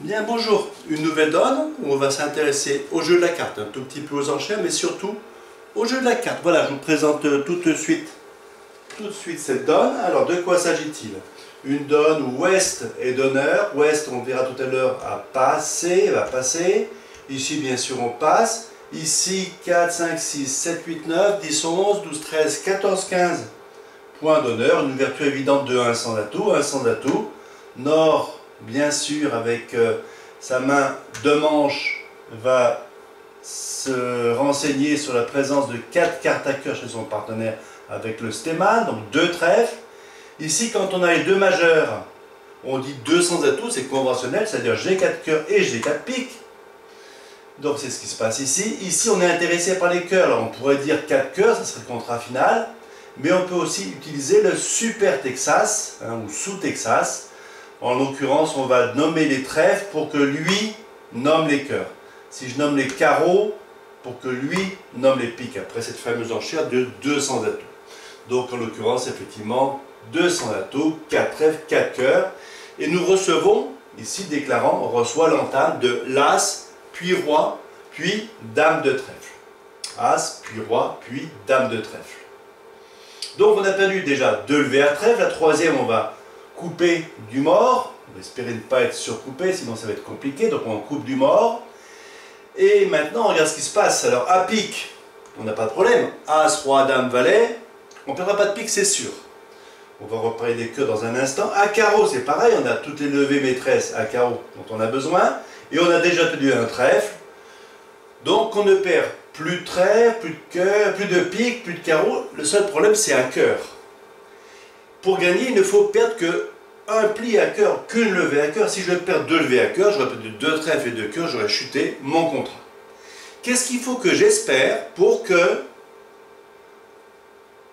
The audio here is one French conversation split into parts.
Bien, bonjour. Une nouvelle donne où on va s'intéresser au jeu de la carte, un tout petit peu aux enchères, mais surtout au jeu de la carte. Voilà, je vous présente tout de suite cette donne. Alors, de quoi s'agit-il? Une donne où Ouest est donneur. Ouest, on verra tout à l'heure, va passer. Ici, bien sûr, on passe. Ici, 4, 5, 6, 7, 8, 9, 10, 11, 12, 13, 14, 15. Point d'honneur, une ouverture évidente de 1 sans atout. Nord, bien sûr, avec sa main de manche, va se renseigner sur la présence de 4 cartes à cœur chez son partenaire avec le stéman, donc 2 trèfles. Ici, quand on a les 2 majeurs, on dit 2 sans atout, c'est conventionnel, c'est-à-dire j'ai 4 cœurs et j'ai 4 piques. Donc c'est ce qui se passe ici. Ici, on est intéressé par les cœurs. Alors on pourrait dire 4 cœurs, ça serait le contrat final. Mais on peut aussi utiliser le super Texas, ou sous-Texas. En l'occurrence, on va nommer les trèfles pour que lui nomme les cœurs. Si je nomme les carreaux, pour que lui nomme les piques, après cette fameuse enchère de 200 atouts. Donc en l'occurrence, effectivement, 200 atouts, 4 trèfles, 4 cœurs. Et nous recevons, ici déclarant, on reçoit l'entame de l'As, puis Roi, puis Dame de trèfle. As, puis Roi, puis Dame de trèfle. Donc on a perdu déjà 2 levées à trèfle. La troisième, on va couper du mort. On va espérer ne pas être surcoupé, sinon ça va être compliqué. Donc on coupe du mort. Et maintenant, on regarde ce qui se passe. Alors à pique, on n'a pas de problème. As, Roi, Dame, Valet. On ne perdra pas de pique, c'est sûr. On va reparler des cœurs dans un instant. À carreau, c'est pareil. On a toutes les levées maîtresses à carreau dont on a besoin. Et on a déjà tenu un trèfle. Donc on ne perd plus de trèfle, plus de cœur, plus de pique, plus de carreau. Le seul problème, c'est un cœur. Pour gagner, il ne faut perdre qu'un pli à cœur, qu'une levée à cœur. Si je perds 2 levées à cœur, j'aurais perdu 2 trèfles et 2 cœurs, j'aurais chuté mon contrat. Qu'est-ce qu'il faut que j'espère pour que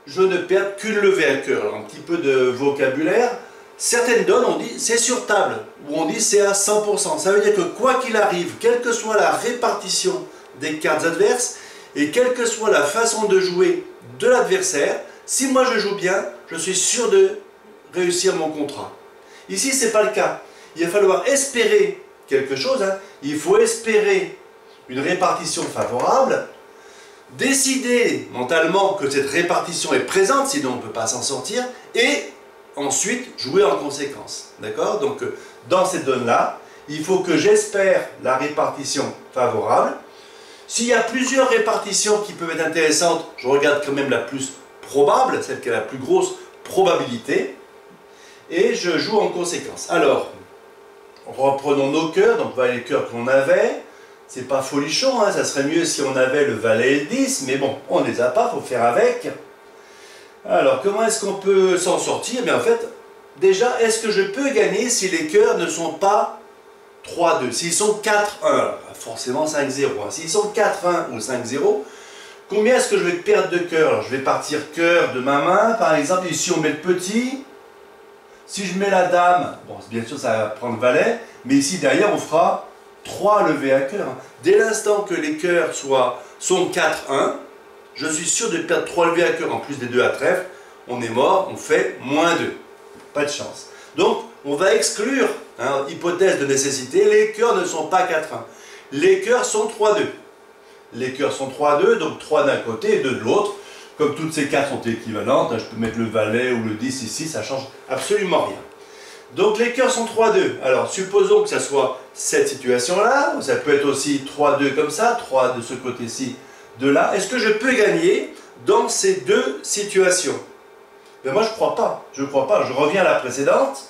je ne perde qu'une levée à cœur? Alors, un petit peu de vocabulaire. Certaines donnes, on dit c'est sur table, ou on dit c'est à 100%. Ça veut dire que quoi qu'il arrive, quelle que soit la répartition des cartes adverses, et quelle que soit la façon de jouer de l'adversaire, si moi je joue bien, je suis sûr de réussir mon contrat. Ici, ce n'est pas le cas. Il va falloir espérer quelque chose. Il faut espérer une répartition favorable, décider mentalement que cette répartition est présente, sinon on ne peut pas s'en sortir, et ensuite jouer en conséquence. D'accord? Donc, dans cette donne-là, il faut que j'espère la répartition favorable. S'il y a plusieurs répartitions qui peuvent être intéressantes, je regarde quand même la plus probable, celle qui a la plus grosse probabilité, et je joue en conséquence. Alors, reprenons nos cœurs, donc voilà les cœurs qu'on avait. C'est pas folichon, ça serait mieux si on avait le valet et le 10, mais bon, on ne les a pas, il faut faire avec. Alors, comment est-ce qu'on peut s'en sortir? Mais en fait, déjà, est-ce que je peux gagner si les cœurs ne sont pas 3-2? S'ils sont 4-1, forcément 5-0. S'ils sont 4-1 ou 5-0, combien est-ce que je vais perdre de cœur? Alors, je vais partir cœur de ma main, par exemple, ici on met le petit. Si je mets la dame, bon, bien sûr ça va prendre valet, mais ici derrière on fera 3 levées à cœur. Dès l'instant que les cœurs sont 4-1, je suis sûr de perdre 3 levées à cœur en plus des 2 à trèfle. On est mort, on fait -2. Pas de chance. Donc, on va exclure, hypothèse de nécessité, les cœurs ne sont pas 4-1. Les cœurs sont 3-2. Les cœurs sont 3-2, donc 3 d'un côté et 2 de l'autre. Comme toutes ces cartes sont équivalentes, je peux mettre le valet ou le 10 ici, ça ne change absolument rien. Donc les cœurs sont 3-2. Alors, supposons que ça soit cette situation-là, ça peut être aussi 3-2 comme ça, 3 de ce côté-ci, de là. Est-ce que je peux gagner dans ces deux situations? Ben moi, je ne crois pas. Je ne crois pas. Je reviens à la précédente.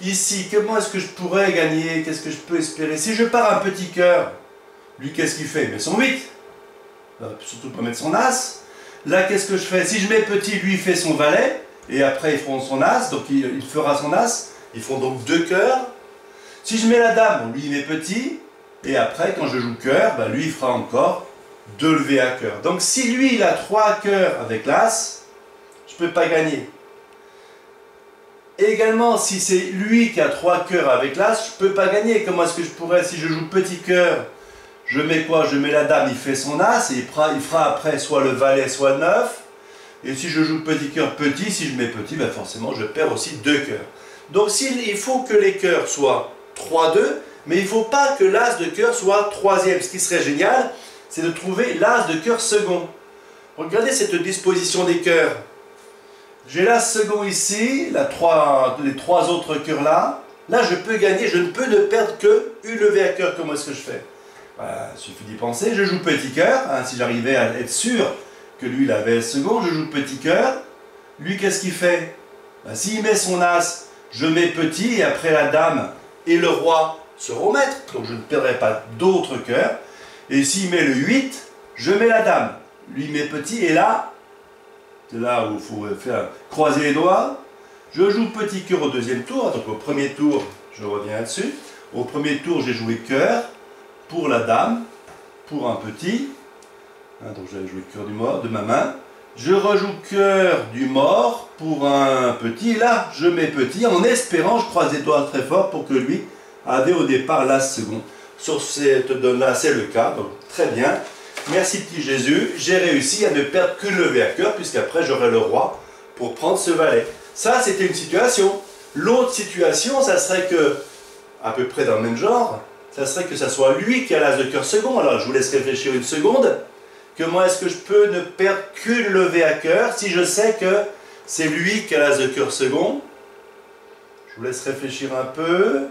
Ici, comment est-ce que je pourrais gagner? Qu'est-ce que je peux espérer? Si je pars un petit cœur, lui, qu'est-ce qu'il fait? Il met son 8. Il va surtout pas mettre son as. Là, qu'est-ce que je fais? Si je mets petit, lui, il fait son valet. Et après, ils feront son as. Donc, il fera son as. Ils font donc 2 cœurs. Si je mets la dame, lui, il met petit. Et après, quand je joue cœur, ben, lui, il fera encore 2 levées à cœur. Donc, si lui, il a 3 cœurs avec l'as, je ne peux pas gagner. Et également, si c'est lui qui a 3 cœurs avec l'as, je ne peux pas gagner. Comment est-ce que je pourrais, si je joue petit cœur, je mets quoi? Je mets la dame, il fait son as, et il fera après soit le valet, soit le 9. Et si je joue petit cœur petit, si je mets petit, ben forcément, je perds aussi 2 cœurs. Donc, il faut que les cœurs soient 3-2, Mais il ne faut pas que l'as de cœur soit troisième. Ce qui serait génial, c'est de trouver l'as de cœur second. Regardez cette disposition des cœurs. J'ai l'as second ici, les trois autres cœurs là. Là, je peux gagner, je ne peux ne perdre que une levée à cœur. Comment est-ce que je fais? Voilà, il suffit d'y penser. Je joue petit cœur. Hein, si j'arrivais à être sûr que lui, il avait second, je joue petit cœur. Lui, qu'est-ce qu'il fait? Ben, s'il met son as, je mets petit, et après la dame et le roi se remettent. Donc je ne perdrai pas d'autres cœurs. Et s'il met le 8, je mets la dame. Lui met petit, et là, c'est là où il faut faire croiser les doigts. Je joue petit cœur au deuxième tour. Donc au premier tour, je reviens là-dessus. Au premier tour, j'ai joué cœur pour la dame, pour un petit. Donc j'avais joué cœur du mort de ma main. Je rejoue cœur du mort pour un petit. Et là, je mets petit en espérant, je croise les doigts très fort pour que lui avait au départ l'as second. Sur cette donne-là, c'est le cas. Donc très bien. Merci petit Jésus. J'ai réussi à ne perdre qu'une levée à cœur, puisqu'après j'aurai le roi pour prendre ce valet. Ça, c'était une situation. L'autre situation, ça serait que, à peu près dans le même genre, ça serait que ça soit lui qui a l'as de cœur second. Alors, je vous laisse réfléchir une seconde. Comment est-ce que je peux ne perdre qu'une levée à cœur si je sais que c'est lui qui a l'as de cœur second? Je vous laisse réfléchir un peu.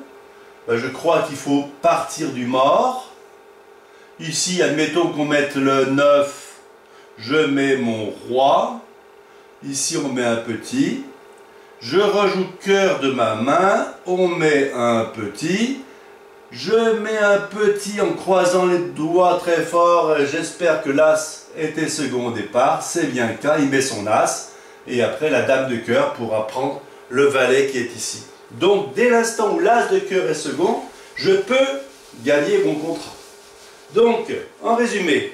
Ben, je crois qu'il faut partir du mort. Ici, admettons qu'on mette le 9. Je mets mon roi. Ici, on met un petit. Je rejoue cœur de ma main, on met un petit, je mets un petit en croisant les doigts très fort, j'espère que l'as était second au départ, c'est bien le cas, il met son as, et après la dame de cœur pourra prendre le valet qui est ici. Donc dès l'instant où l'as de cœur est second, je peux gagner mon contrat. Donc, en résumé,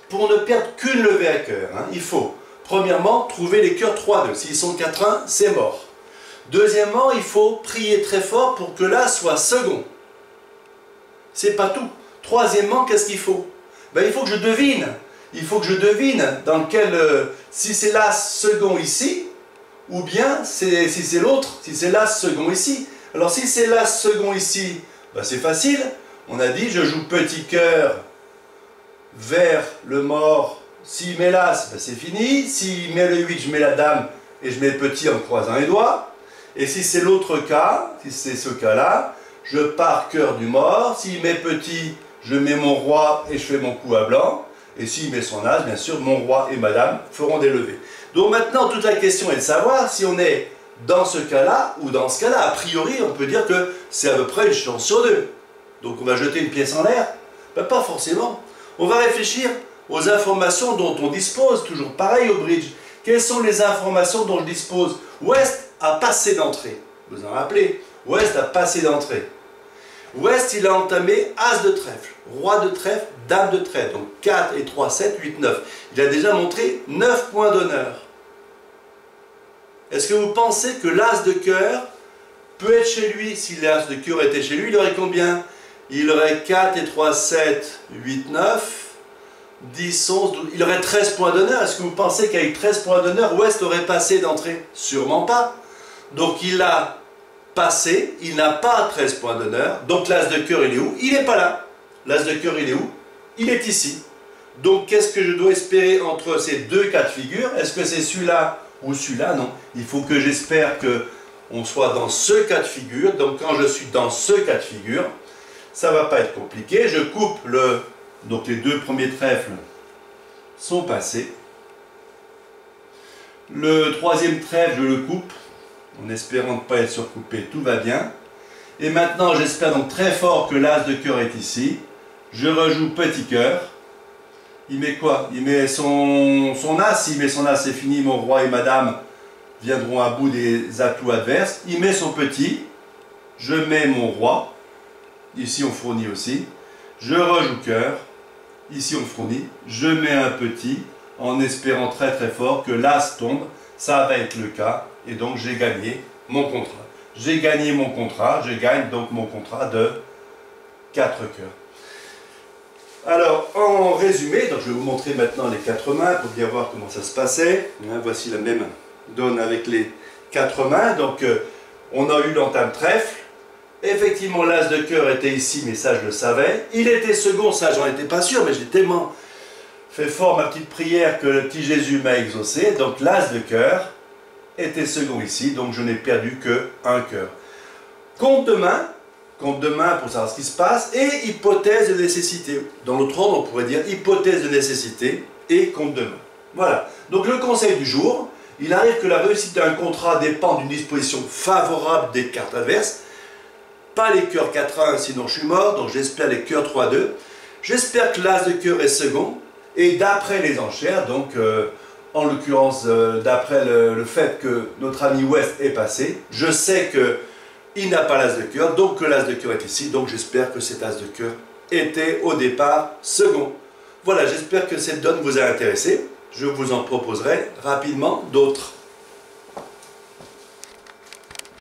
pour ne perdre qu'une levée à cœur, il faut... Premièrement, trouver les cœurs 3-2. S'ils sont 4-1, c'est mort. Deuxièmement, il faut prier très fort pour que l'as soit second. C'est pas tout. Troisièmement, qu'est-ce qu'il faut? Ben, il faut que je devine. Il faut que je devine dans lequel, si c'est l'as second ici, ou bien si c'est l'autre, si c'est l'as second ici. Alors si c'est l'as second ici, ben, c'est facile. On a dit, je joue petit cœur vers le mort. S'il met l'as, ben c'est fini. S'il met le 8, je mets la dame et je mets le petit en croisant les doigts. Et si c'est l'autre cas, si c'est ce cas-là, je pars cœur du mort. S'il met petit, je mets mon roi et je fais mon coup à blanc. Et s'il met son as, bien sûr, mon roi et madame feront des levées. Donc maintenant, toute la question est de savoir si on est dans ce cas-là ou dans ce cas-là. A priori, on peut dire que c'est à peu près une chance sur deux. Donc on va jeter une pièce en l'air? Ben, pas forcément. On va réfléchir aux informations dont on dispose, toujours pareil au bridge. Quelles sont les informations dont je dispose? West a passé d'entrée. Vous en rappelez? West a passé d'entrée. West, il a entamé As de trèfle, Roi de trèfle, Dame de trèfle. Donc 4 et 3, 7, 8, 9. Il a déjà montré 9 points d'honneur. Est-ce que vous pensez que l'As de cœur peut être chez lui? Si l'As de cœur était chez lui, il aurait combien? Il aurait 4 et 3, 7, 8, 9. 10, 11, 12, il aurait 13 points d'honneur. Est-ce que vous pensez qu'avec 13 points d'honneur, West aurait passé d'entrée? Sûrement pas. Donc il a passé, il n'a pas 13 points d'honneur. Donc l'as de cœur, il est où? Il n'est pas là. L'as de cœur, il est où? Il est ici. Donc qu'est-ce que je dois espérer entre ces deux cas de figure? Est-ce que c'est celui-là ou celui-là? Non. Il faut que j'espère qu'on soit dans ce cas de figure. Donc quand je suis dans ce cas de figure, ça ne va pas être compliqué. Je coupe le... Donc les deux premiers trèfles sont passés. Le troisième trèfle, je le coupe, en espérant ne pas être surcoupé, tout va bien. Et maintenant, j'espère donc très fort que l'as de cœur est ici. Je rejoue petit cœur. Il met quoi? Il met son as. Il met son as, c'est fini, mon roi et madame viendront à bout des atouts adverses. Il met son petit. Je mets mon roi. Ici, on fournit aussi. Je rejoue cœur. Ici on fournit, je mets un petit en espérant très très fort que l'as tombe, ça va être le cas et donc j'ai gagné mon contrat. J'ai gagné mon contrat, je gagne donc mon contrat de 4 cœurs. Alors en résumé, donc je vais vous montrer maintenant les 4 mains pour bien voir comment ça se passait. Voici la même donne avec les 4 mains. Donc on a eu l'entame trèfle, Effectivement, l'as de cœur était ici, mais ça je le savais. Il était second, ça j'en étais pas sûr, mais j'ai tellement fait fort ma petite prière que le petit Jésus m'a exaucé. Donc l'as de cœur était second ici, donc je n'ai perdu que un cœur. Compte de main pour savoir ce qui se passe, et hypothèse de nécessité. Dans l'autre ordre, on pourrait dire hypothèse de nécessité et compte de main. Voilà. Donc le conseil du jour, il arrive que la réussite d'un contrat dépend d'une disposition favorable des cartes adverses. Pas les cœurs 4-1, sinon je suis mort, donc j'espère les cœurs 3-2. J'espère que l'as de cœur est second, et d'après les enchères, donc en l'occurrence d'après le fait que notre ami West est passé, je sais qu'il n'a pas l'as de cœur, donc que l'as de cœur est ici, donc j'espère que cet as de cœur était au départ second. Voilà, j'espère que cette donne vous a intéressé, je vous en proposerai rapidement d'autres.